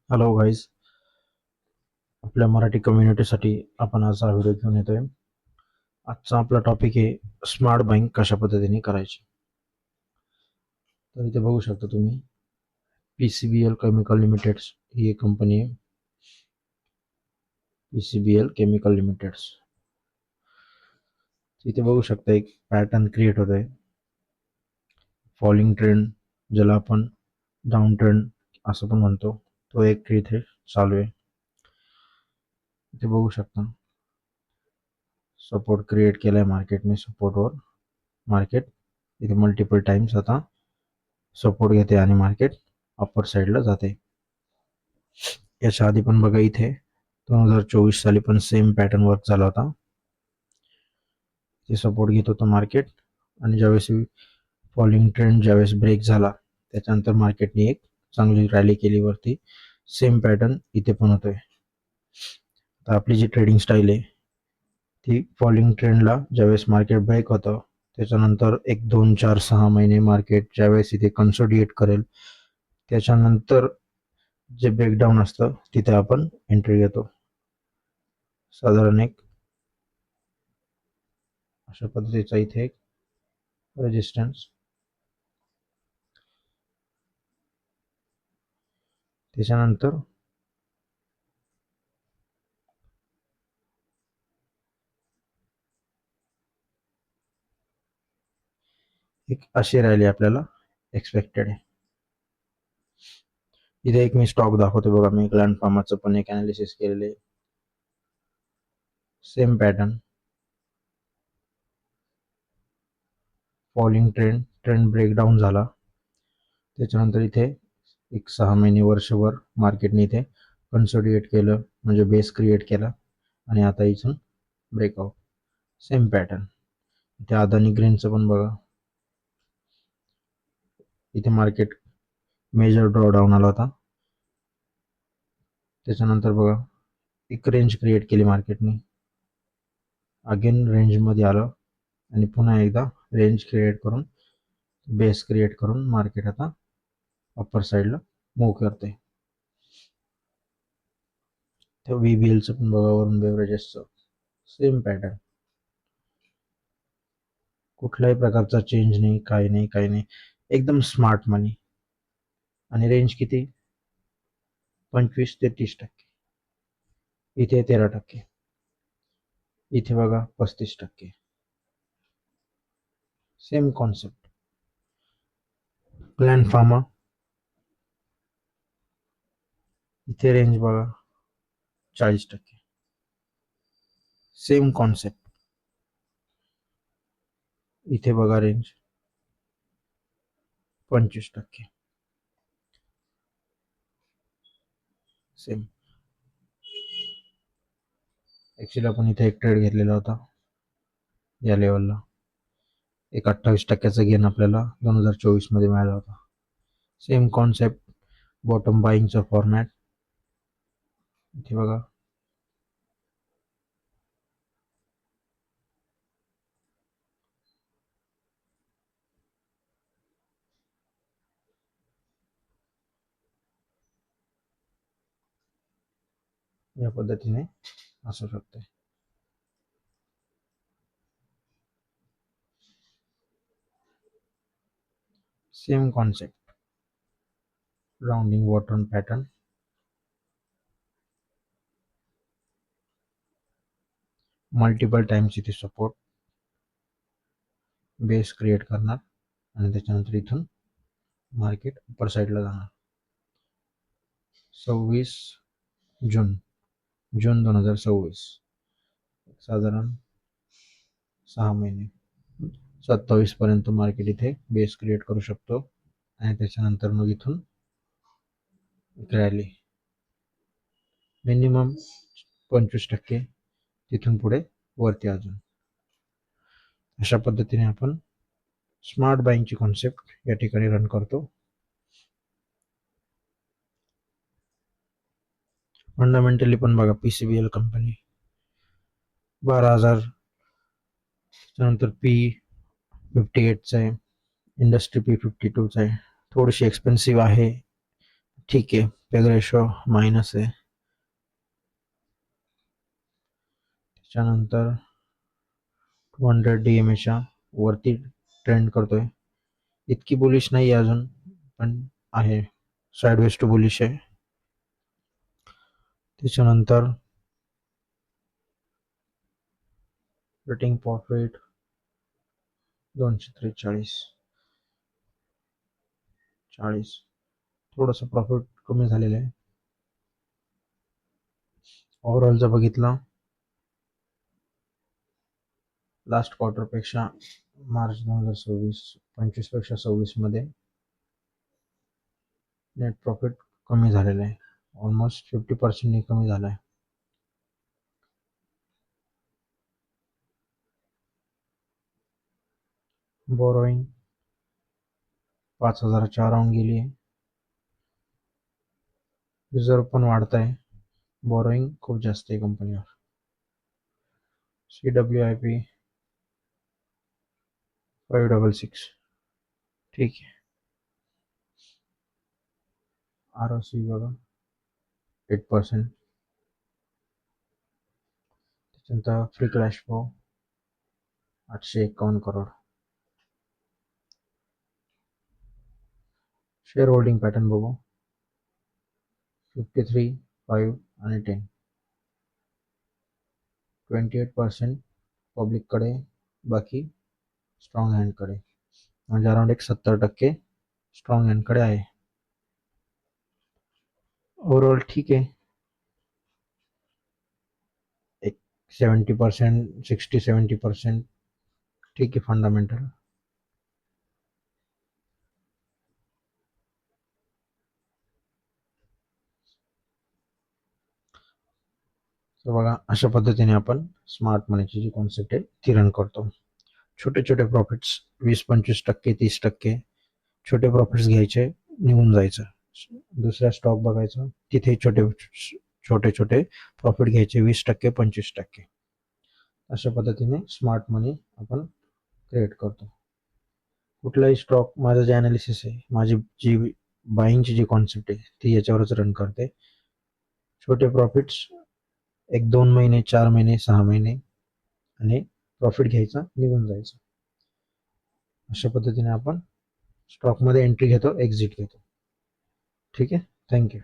Hello guys, आपल्या मराठी कम्युनिटीसाठी आपण आज हा व्हिडिओ घेऊन येतोय. आजचा आपला टॉपिक आहे स्मार्ट बाईंग कशा पद्धतीने करायची. तर इथे बघू शकता तुम्ही PCBL केमिकल लिमिटेड ही एक कंपनी आहे. PCBL chemical limited. इथे बघू शकता एक पॅटर्न क्रिएट होत आहे. फॉलिंग ट्रेंड, ज्याला आपण डाऊन ट्रेंड असं पण म्हणतो, तो एक इथे चालू आहे. इथे बघू शकता सपोर्ट क्रिएट केलाय मार्केटने. सपोर्टवर मार्केट इथे मल्टिपल टाइम्स आता सपोर्ट घेते आणि मार्केट अप्पर साईडला जाते. याच्या आधी पण बघा इथे 2024 साली पण सेम पॅटर्न वर्क झाला होता. ते सपोर्ट घेत होतं मार्केट आणि ज्यावेळेस फॉलिंग ट्रेंड ज्यावेळेस ब्रेक झाला त्याच्यानंतर मार्केटने एक चांगली रॅली केली वरती. सेम पॅटर्न इथे पण होतोय. तर आपली जी ट्रेडिंग स्टाईल आहे ती फॉलिंग ट्रेंडला ज्यावेळेस मार्केट ब्रेक होतं त्याच्यानंतर 1 2 4 6 महिने मार्केट ज्यावेळेस इथे कन्सोलिडेट करेल त्याच्यानंतर जे ब्रेकडाऊन असतं तिथे आपण एंट्री घेतो. साधारण एक अशा पद्धतीचा इथे एक रेजिस्टन्स, त्याच्यानंतर एक अशी रॅली आपल्याला एक्सपेक्टेड आहे. इथे एक मी स्टॉक दाखवतो बघा. मी ग्लँड फार्माचं पण एक अनालिसिस केलेले. Same pattern, falling trend breakdown झाला त्याच्यानंतर इथे एक 6 महिने वर्षभर मार्केटने इथे कन्सोलिडेट केलं, म्हणजे बेस क्रिएट केला आणि आता इथून ब्रेकआउट. Same pattern. इथे अदानी ग्रीनचं पण बघा, इथे मार्केट मेजर ड्रॉडाऊन आला होता. त्याच्यानंतर बघा एक रेंज क्रिएट केली मार्केटने, अगेन रेंजमध्ये आलं आणि पुन्हा एकदा रेंज क्रिएट करून बेस क्रिएट करून मार्केट आता अप्पर साईडला मूव्ह करते. तर VBLचं पण बघा, वरून बेवरेजेसचं सेम पॅटर्न. कुठल्याही प्रकारचा चेंज नाही, काही नाही, काही नाही. एकदम स्मार्ट मनी. आणि रेंज किती? 25 ते 30%. इथे 13%. इथे बघा 35%. Same concept. ग्लँड फार्मा इथे रेंज बघा 40%. Same concept. इथे बघा रेंज 25%. सेम. ऍक्च्युली आपण इथे एक ट्रेड घेतलेला होता या लेवलला. एक 28%चा गेन आपल्याला 2024 मध्ये मिळाला होता. Same concept. बॉटम बाईंगचा फॉर्मॅट इथे बघा. या पद्धतीने असू शकते. Same concept. Rounding bottom pattern. Multiple times इथे सपोर्ट बेस क्रिएट करणार आणि त्याच्यानंतर इथून मार्केट अप्पर साईडला जाणार. 26 जून 2026, साधारण 6 महिने. 27 पर्यंत मार्केट इथे बेस क्रिएट करू शकतो आणि त्याच्यानंतर मग इथून रॅली मिनिमम 25%, तिथून पुढे वरती अजून. अशा पद्धतीने आपण स्मार्ट बाईंगची कॉन्सेप्ट या ठिकाणी रन करतो. फंडामेंटली पण बघा, PCBL कंपनी 12,000, त्यानंतर P58चा आहे, इंडस्ट्री P52चा आहे. थोडीशी एक्सपेन्सिव्ह आहे, ठीक आहे, पेग रेशो मायनस आहे. त्याच्यानंतर 200 DMA वरती ट्रेंड करतोय. इतकी बुलिश नाही अजून, पण आहे, साइडवेज टू बुलिश आहे. त्याच्यानंतर रेटिंग प्रॉफिट 243 40, थोडस प्रॉफिट कमी झालेलं आहे. ओव्हरऑल जर बघितलं लास्ट क्वार्टर पेक्षा मार्च 2025 पेक्षा 26 मध्ये नेट प्रॉफिट कमी झालेलं आहे. ऑलमोस्ट 50% कमी झाला आहे. बोरोईंग 5,000च्या अराउंड गेली आहे. रिझर्व पण वाढत आहे. बोरोईंग खूप जास्त आहे कंपनीवर. CWIP 566, ठीक आहे. ROC बघा 8%. त्याच्यानंतर free cash flow 851 crore. Share holding pattern बघू 53, 5 आणि 10. 28% पब्लिककडे, बाकी स्ट्रॉंग हँडकडे, म्हणजे अराउंड एक 70% स्ट्रॉंग हँडकडे आहे. ओव्हरऑल ठीक आहे. एक 70%, 60-70% ठीक आहे फंडामेंटल. तर बघा, अशा पद्धतीने आपण स्मार्ट मनीची जी कॉन्सेप्ट आहे ती रन करतो. छोटे छोटे प्रॉफिट्स 20-25%, 30%, छोटे प्रॉफिट्स घ्यायचे, निघून जायचं. दुसरा स्टॉक बघायचा, तिथे छोटे छोटे छोटे प्रॉफिट घ्यायचे, 20%, 25%. अशा पद्धतीने स्मार्ट मनी आपण क्रिएट करतो. कुठलाही स्टॉक, माझं जे अनालिसिस आहे, माझी जी बाईंगची जी कॉन्सेप्ट आहे ती याच्यावरच रन करते. छोटे प्रॉफिट्स 1-2 महिने, 4 महिने, 6 महिने, आणि प्रॉफिट घ्यायचा, निघून जायचं. अशा पद्धतीने आपण स्टॉकमध्ये एंट्री घेतो, एक्झिट घेतो. ठीक आहे. थँक्यू.